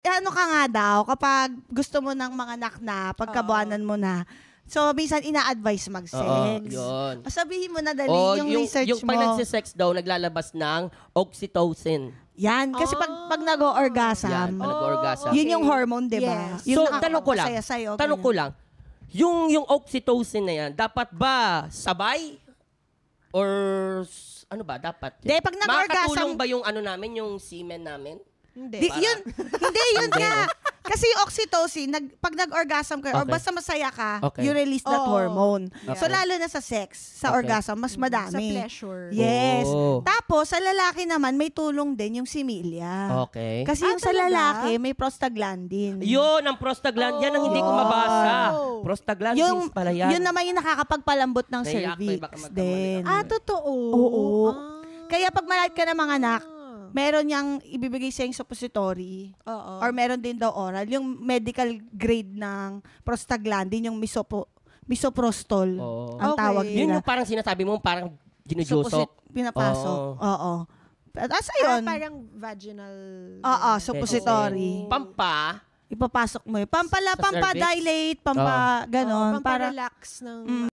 Ano ka nga daw, kapag gusto mo ng mga anak na, pagkabuanan mo na, so, minsan ina-advise mag-sex. Yun. Sabihin mo na dali yung research yung mo. pag nagsisex daw, naglalabas ng oxytocin. Yan, kasi pag nag-o-orgasm, Yan, pag nag-orgasm. yun yung hormone, di ba? Yes. Yung So, tanong ko lang, nakakapasaya sa'yo, tanong ko lang, yung oxytocin na yan, dapat ba sabay? Or ano ba, dapat? Di, pag nag-orgasm- Makakatulong ba yung ano namin, yung semen namin? Hindi. Hindi, yun nga. Kasi yung oxytocin, pag nag-orgasm ka, or Okay. basta masaya ka, Okay. you release that hormone. Okay. So, lalo na sa sex, sa Okay. orgasm, mas madami. Sa pleasure. Yes. Oh. Tapos, sa lalaki naman, may tulong din yung similya. Okay. Kasi yung sa talaga? lalaki, may prostaglandin. Yun, ang prostaglandin. Yan ang hindi ko mabasa. Prostaglandins Yung, pala yan. yun naman yung nakakapagpalambot ng Naiyak ko, cervix baka magkamali din. Totoo? Oo. Ah. Kaya pag malapit ka ng mga anak, meron niyang ibibigay sa yung suppository Oo. or meron din daw oral. Yung medical grade ng prostaglandin, yung misoprostol, Oo. ang Okay. tawag Yun nila. yung parang sinasabi mo, parang ginujusok. Pinapasok. Oo. Asa yun? Parang vaginal. Oo, suppository. Pampa. Ipapasok mo yun. Sa cervix? Pampa-dilate, ganon. Para para relax ng